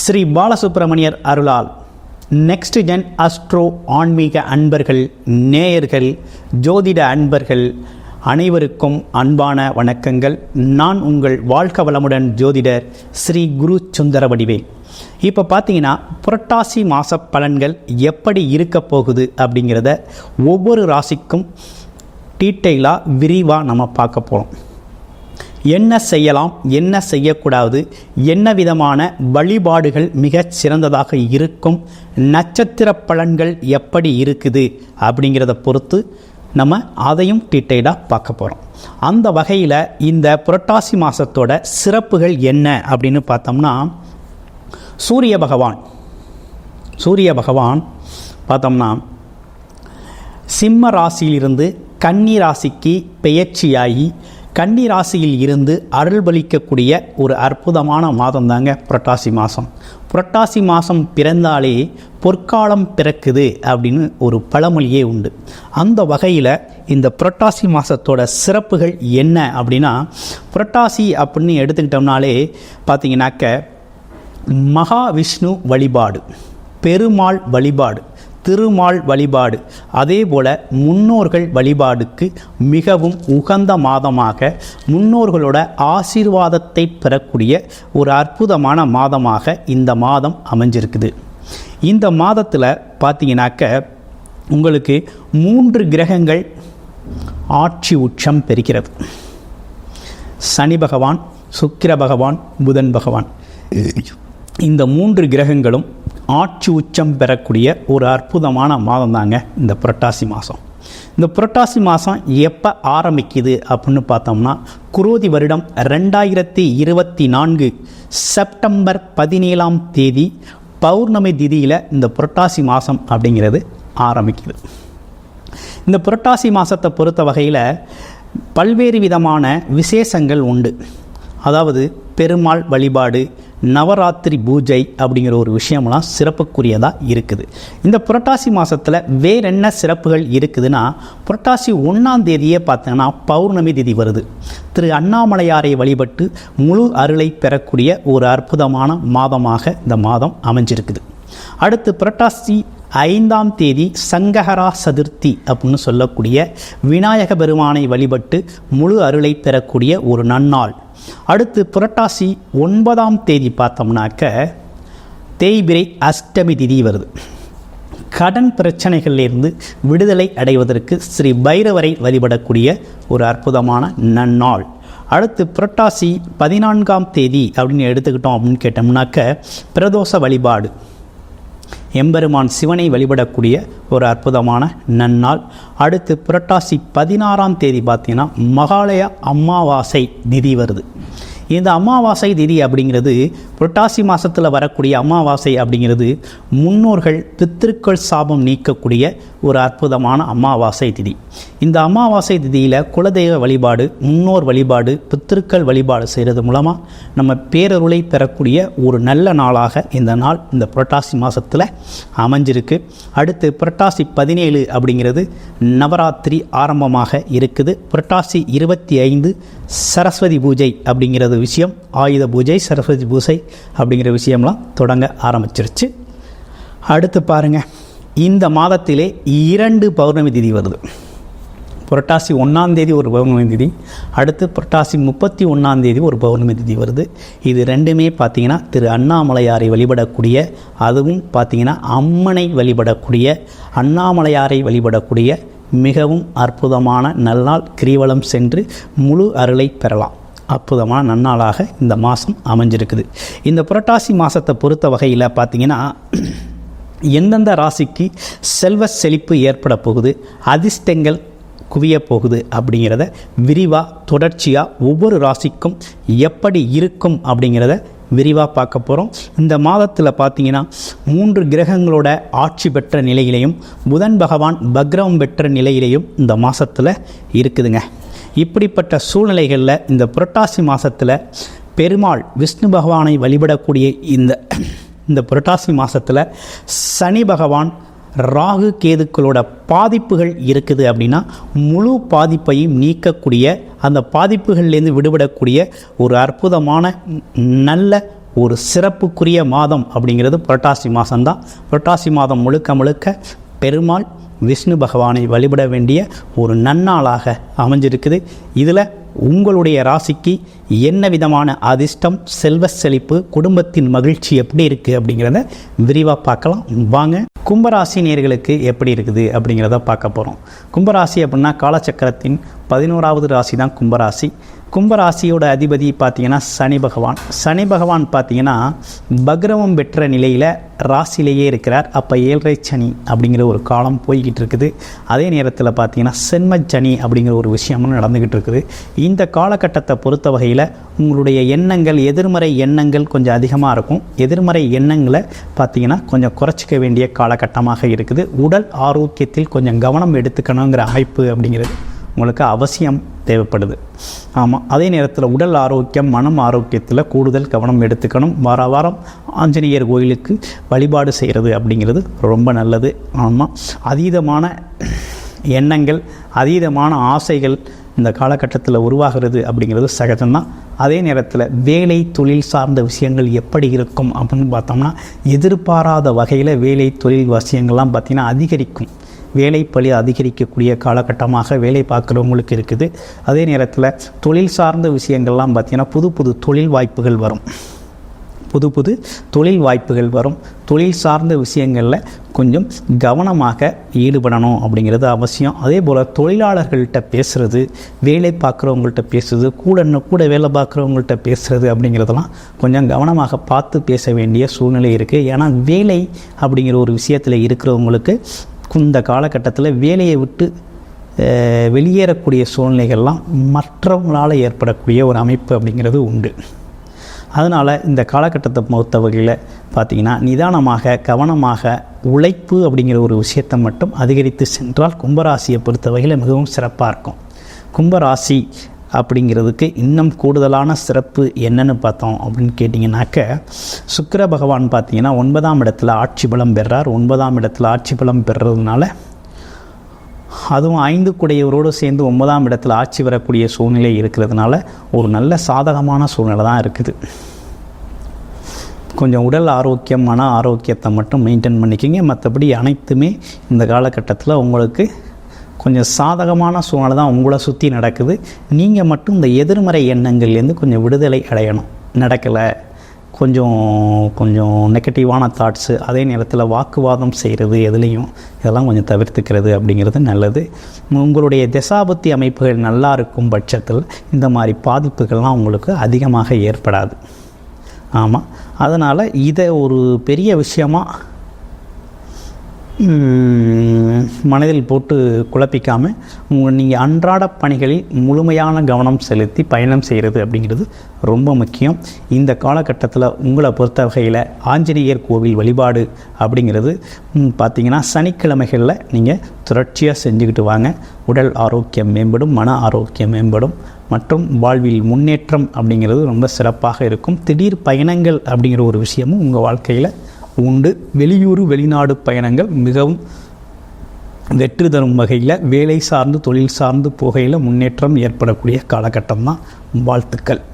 ஸ்ரீ பாலசுப்ரமணியர் அருளால் next gen astro ஆன்மீக அன்பர்கள், நேயர்கள், ஜோதிட அன்பர்கள் அனைவருக்கும் அன்பான வணக்கங்கள். நான் உங்கள் வாழ்க வளமுடன் ஜோதிடர் ஸ்ரீ குரு சுந்தரவடிவேல். இப்போ பார்த்தீங்கன்னா புரட்டாசி மாத பலன்கள் எப்படி இருக்க போகுது அப்படிங்கிறத ஒவ்வொரு ராசிக்கும் டீட்டெயிலாக விரிவாக நம்ம பார்க்க போகிறோம். என்ன செய்யலாம், என்ன செய்யக்கூடாது, என்ன விதமான வழிபாடுகள் மிகச் சிறந்ததாக இருக்கும், நட்சத்திர பலன்கள் எப்படி இருக்குது அப்படிங்கிறத பொறுத்து நம்ம அதையும் டீட்டெயிலாக பார்க்க போகிறோம். அந்த வகையில் இந்த புரட்டாசி மாதத்தோட சிறப்புகள் என்ன அப்படின்னு பார்த்தோம்னா, சூரிய பகவான் பார்த்தோம்னா சிம்ம ராசியிலிருந்து கன்னி ராசிக்கு பெயர்ச்சியாகி கன்னி ராசியில் இருந்து அருள்பளிக்கக்கூடிய ஒரு அற்புதமான மாதம் தாங்க புரட்டாசி மாதம். புரட்டாசி மாதம் பிறந்தாலே பொற்காலம் பிறக்குது அப்படின்னு ஒரு பழமொழியே உண்டு. அந்த வகையில் இந்த புரட்டாசி மாதத்தோட சிறப்புகள் என்ன அப்படின்னா, புரட்டாசி அப்படின்னு எடுத்துக்கிட்டோம்னாலே பார்த்தீங்கன்னாக்க மகாவிஷ்ணு வழிபாடு, பெருமாள் வழிபாடு, திருமால் வழிபாடு, அதே போல் முன்னோர்கள் வழிபாடுக்கு மிகவும் உகந்த மாதமாக, முன்னோர்களோட ஆசீர்வாதத்தை பெறக்கூடிய ஒரு அற்புதமான மாதமாக இந்த மாதம் அமைஞ்சிருக்குது. இந்த மாதத்தில் பார்த்தீங்கன்னாக்க உங்களுக்கு 3 கிரகங்கள் ஆட்சி உச்சம் பெறுகிறது. சனி பகவான், சுக்கிர பகவான், புதன் பகவான், இந்த 3 கிரகங்களும் ஆட்சி உச்சம் பெறக்கூடிய ஒரு அற்புதமான மாதம் தாங்க இந்த புரட்டாசி மாதம். இந்த புரட்டாசி மாதம் எப்போ ஆரம்பிக்குது அப்படின்னு பார்த்தோம்னா, குரோதி வருடம் 2024 செப்டம்பர் 17ஆம் தேதி பௌர்ணமி திதியில் இந்த புரட்டாசி மாதம் அப்படிங்கிறது ஆரம்பிக்குது. இந்த புரட்டாசி மாதத்தை பொறுத்த வகையில் பல்வேறு விதமான விசேஷங்கள் உண்டு. அதாவது பெருமாள் வழிபாடு, நவராத்திரி பூஜை அப்படிங்கிற ஒரு விஷயம்லாம் சிறப்புக்குரியதாக இருக்குது. இந்த புரட்டாசி மாதத்தில் வேற என்ன சிறப்புகள் இருக்குதுன்னா, புரட்டாசி 1ஆம் தேதியே பார்த்தீங்கன்னா பௌர்ணமி திதி வருது. திரு அண்ணாமலையாரை வழிபட்டு முழு அருளை பெறக்கூடிய ஒரு அற்புதமான மாதமாக இந்த மாதம் அமைஞ்சிருக்குது. அடுத்து புரட்டாசி 5ஆம் தேதி சங்கஹரா சதுர்த்தி அப்படின்னு சொல்லக்கூடிய விநாயக பெருமானை வழிபட்டு முழு அருளை பெறக்கூடிய ஒரு நன்னாள். அடுத்து புரட்டாசி 9ஆம் தேதி பார்த்தோம்னாக்க தேய்பிரை அஷ்டமி திதி வருது. கடன் பிரச்சனைகளிலிருந்து விடுதலை அடைவதற்கு ஸ்ரீ பைரவரை வழிபடக்கூடிய ஒரு அற்புதமான நன்னாள். அடுத்து புரட்டாசி 14ஆம் தேதி அப்படின்னு எடுத்துக்கிட்டோம் அப்படின்னு கேட்டோம்னாக்க பிரதோஷ வழிபாடு, எம்பெருமான் சிவனை வழிபடக்கூடிய ஒரு அற்புதமான நன்னாள். அடுத்து புரட்டாசி 16ஆம் தேதி பார்த்தீங்கன்னா மகாலய அமாவாசை திதி வருது. இந்த அமாவாசை திதி அப்படிங்கிறது, புரட்டாசி மாதத்தில் வரக்கூடிய அமாவாசை அப்படிங்கிறது முன்னோர்கள் பித்திருக்கள் சாபம் நீக்கக்கூடிய ஒரு அற்புதமான அமாவாசை திதி. இந்த அமாவாசை திதியில் குலதெய்வ வழிபாடு, முன்னோர் வழிபாடு, பித்திருக்கள் வழிபாடு செய்கிறது மூலமாக நம்ம பேரருளை பெறக்கூடிய ஒரு நல்ல நாளாக இந்த நாள் இந்த புரட்டாசி மாதத்தில் அமைஞ்சிருக்கு. அடுத்து புரட்டாசி 17 அப்படிங்கிறது நவராத்திரி ஆரம்பமாக இருக்குது. புரட்டாசி 25 சரஸ்வதி பூஜை அப்படிங்கிறது விஷயம், ஆயுத பூஜை, சரஸ்வதி பூஜை அப்படிங்கிற விஷயம்லாம் தொடங்க ஆரம்பிச்சிருச்சு. அடுத்து பாருங்கள், இந்த மாதத்திலே 2 பௌர்ணமி திதி வருது. புரட்டாசி 1ஆம் தேதி ஒரு பௌர்ணமி திதி, அடுத்து புரட்டாசி 31ஆம் தேதி ஒரு பௌர்ணமி திதி வருது. இது ரெண்டுமே பார்த்திங்கன்னா திரு அண்ணாமலையாரை வழிபடக்கூடிய, அதுவும் பார்த்திங்கன்னா அம்மனை வழிபடக்கூடிய, அண்ணாமலையாரை வழிபடக்கூடிய மிகவும் அற்புதமான நல்நாள். கிரிவலம் சென்று முழு அருளை பெறலாம். அற்புதமான நன்னாளாக இந்த மாதம் அமைஞ்சிருக்குது. இந்த புரட்டாசி மாதத்தை பொறுத்த வகையில் பார்த்திங்கன்னா எந்தெந்த ராசிக்கு செல்வ செழிப்பு ஏற்பட போகுது, அதிர்ஷ்டங்கள் குவிய போகுது அப்படிங்கிறத விரிவாக தொடர்ச்சியாக ஒவ்வொரு ராசிக்கும் எப்படி இருக்கும் அப்படிங்கிறத விரிவாக பார்க்க போகிறோம். இந்த மாதத்தில் பார்த்தீங்கன்னா 3 கிரகங்களோட ஆட்சி பெற்ற நிலையிலையும் புதன் பகவான் பக்ரம் பெற்ற நிலையிலையும் இந்த மாதத்தில் இருக்குதுங்க. இப்படிப்பட்ட சூழ்நிலைகளில் இந்த புரட்டாசி மாதத்தில் பெருமாள் விஷ்ணு பகவானை வழிபடக்கூடிய இந்த புரட்டாசி மாதத்தில் சனி பகவான் ராகு கேதுக்களோட பாதிப்புகள் இருக்குது அப்படின்னா முழு பாதிப்பையும் நீக்கக்கூடிய, அந்த பாதிப்புகள்லேருந்து விடுபடக்கூடிய ஒரு அற்புதமான நல்ல ஒரு சிறப்புக்குரிய மாதம் அப்படிங்கிறது புரட்டாசி மாதம்தான். புரட்டாசி மாதம் முழுக்க முழுக்க பெருமாள் விஷ்ணு பகவானை வழிபட வேண்டிய ஒரு நன்னாளாக அமைஞ்சிருக்குது. இதில் உங்களுடைய ராசிக்கு என்ன விதமான அதிர்ஷ்டம், செல்வ செழிப்பு, குடும்பத்தின் மகிழ்ச்சி எப்படி இருக்குது அப்படிங்கிறத விரிவாக பார்க்கலாம் வாங்க. கும்பராசி நேயர்களுக்கு எப்படி இருக்குது அப்படிங்கிறத பார்க்க போகிறோம். கும்பராசி அப்படின்னா காலச்சக்கரத்தின் 11வது ராசி தான் கும்பராசி. கும்பராசியோட அதிபதி பார்த்திங்கன்னா சனி பகவான். சனி பகவான் பார்த்திங்கன்னா பக்ரவம் பெற்ற நிலையில் ராசியிலேயே இருக்கிறார். அப்போ 7.5 சனி அப்படிங்கிற ஒரு காலம் போய்கிட்டு இருக்குது. அதே நேரத்தில் பார்த்திங்கன்னா சென்ம சனி அப்படிங்கிற ஒரு விஷயமும் நடந்துக்கிட்டு இருக்குது. இந்த காலகட்டத்தை பொறுத்த வகையில் உங்களுடைய எண்ணங்கள், எதிர்மறை எண்ணங்கள் கொஞ்சம் அதிகமாக இருக்கும். எதிர்மறை எண்ணங்களை பார்த்திங்கன்னா கொஞ்சம் குறைச்சிக்க வேண்டிய காலகட்டமாக இருக்குது. உடல் ஆரோக்கியத்தில் கொஞ்சம் கவனம் எடுத்துக்கணுங்கிற அமைப்பு அப்படிங்கிறது உங்களுக்கு அவசியம் தேவைப்படுது. ஆமாம், அதே நேரத்தில் உடல் ஆரோக்கியம், மனம் ஆரோக்கியத்தில் கூடுதல் கவனம் எடுத்துக்கணும். வார வாரம் ஆஞ்சநேயர் கோயிலுக்கு வழிபாடு செய்கிறது அப்படிங்கிறது ரொம்ப நல்லது. ஆமாம், அதீதமான எண்ணங்கள், அதீதமான ஆசைகள் இந்த காலகட்டத்தில் உருவாகிறது அப்படிங்கிறது சகஜம்தான். அதே நேரத்தில் வேலை தொழில் சார்ந்த விஷயங்கள் எப்படி இருக்கும் அப்படின்னு பார்த்தோம்னா எதிர்பாராத வகையில் வேலை தொழில் விஷயங்கள்லாம் பார்த்திங்கன்னா அதிகரிக்கும். வேலைப்பளி அதிகரிக்கக்கூடிய காலகட்டமாக வேலை பார்க்குறவங்களுக்கு இருக்குது. அதே நேரத்தில் தொழில் சார்ந்த விஷயங்கள்லாம் பார்த்திங்கன்னா புது புது தொழில் வாய்ப்புகள் வரும். தொழில் சார்ந்த விஷயங்களில் கொஞ்சம் கவனமாக ஈடுபடணும் அப்படிங்கிறது அவசியம். அதே போல் தொழிலாளர்கள்ட்ட பேசுகிறது, வேலை பார்க்குறவங்கள்ட்ட பேசுறது, கூட வேலை பார்க்குறவங்கள்ட்ட பேசுகிறது அப்படிங்கிறதெல்லாம் கொஞ்சம் கவனமாக பார்த்து பேச வேண்டிய சூழ்நிலை இருக்குது. ஏன்னா வேலை அப்படிங்கிற ஒரு விஷயத்தில் இருக்கிறவங்களுக்கு இந்த காலகட்டத்தில் வேலையை விட்டு வெளியேறக்கூடிய சூழ்நிலைகள்லாம் மற்றவங்களால் ஏற்படக்கூடிய ஒரு அமைப்பு அப்படிங்கிறது உண்டு. அதனால் இந்த காலகட்டத்தை பொறுத்த வகையில் பார்த்திங்கன்னா நிதானமாக, கவனமாக உழைப்பு அப்படிங்கிற ஒரு விஷயத்தை மட்டும் அதிகரித்து சென்றால் கும்பராசியை பொறுத்த வகையில் மிகவும் சிறப்பாக இருக்கும். கும்பராசி அப்படிங்கிறதுக்கு இன்னும் கூடுதலான சிறப்பு என்னன்னு பார்த்தோம் அப்படின்னு கேட்டிங்கனாக்க, சுக்கிர பகவான் பார்த்திங்கன்னா 9ஆம் இடத்துல ஆட்சி பலம் பெறார். 9ஆம் இடத்துல ஆட்சி பலம் பெறுறதுனால, அதுவும் 5 குடையவரோடு சேர்ந்து 9ஆம் இடத்துல ஆட்சி வரக்கூடிய சூழ்நிலை இருக்கிறதுனால ஒரு நல்ல சாதகமான சூழ்நிலை தான் இருக்குது. கொஞ்சம் உடல் ஆரோக்கியம், மன ஆரோக்கியத்தை மட்டும் மெயின்டைன் பண்ணிக்கிங்க. மற்றபடி அனைத்துமே இந்த காலகட்டத்தில் உங்களுக்கு கொஞ்சம் சாதகமான சூழ்நிலை தான் உங்களை சுற்றி நடக்குது. நீங்கள் மட்டும் இந்த எதிர்மறை எண்ணங்கள்லேருந்து கொஞ்சம் விடுதலை அடையணும். நடக்கலை, கொஞ்சம் நெகட்டிவான தாட்ஸு, அதே நேரத்தில் வாக்குவாதம் செய்கிறது, எதுலேயும் இதெல்லாம் கொஞ்சம் தவிர்த்துக்கிறது அப்படிங்கிறது நல்லது. உங்களுடைய தசாபுத்தி அமைப்புகள் நல்லா இருக்கும் பட்சத்தில் இந்த மாதிரி பாதிப்புகள்லாம் உங்களுக்கு அதிகமாக ஏற்படாது. ஆமாம், அதனால் இதை ஒரு பெரிய விஷயமாக மனதில் போட்டு குழப்பிக்காமல் நீங்கள் அன்றாட பணிகளில் முழுமையான கவனம் செலுத்தி பயணம் செய்கிறது அப்படிங்கிறது ரொம்ப முக்கியம். இந்த காலகட்டத்தில் உங்களை பொறுத்த வகையில் ஆஞ்சநேயர் கோவில் வழிபாடு அப்படிங்கிறது பார்த்திங்கன்னா சனிக்கிழமைகளில் நீங்கள் தொடர்ச்சியாக செஞ்சுக்கிட்டு வாங்க. உடல் ஆரோக்கியம் மேம்படும், மன ஆரோக்கியம் மேம்படும் மற்றும் வாழ்வில் முன்னேற்றம் அப்படிங்கிறது ரொம்ப சிறப்பாக இருக்கும். திடீர் பயணங்கள் அப்படிங்கிற ஒரு விஷயமும் உங்கள் வாழ்க்கையில் உண்டு. வெளியூர் வெளிநாடு பயணங்கள் மிகவும் வெற்றி தரும் வகையில் வேலை சார்ந்து தொழில் சார்ந்து போகையில் முன்னேற்றம் ஏற்படக்கூடிய காலகட்டம் தான். வாழ்த்துக்கள்.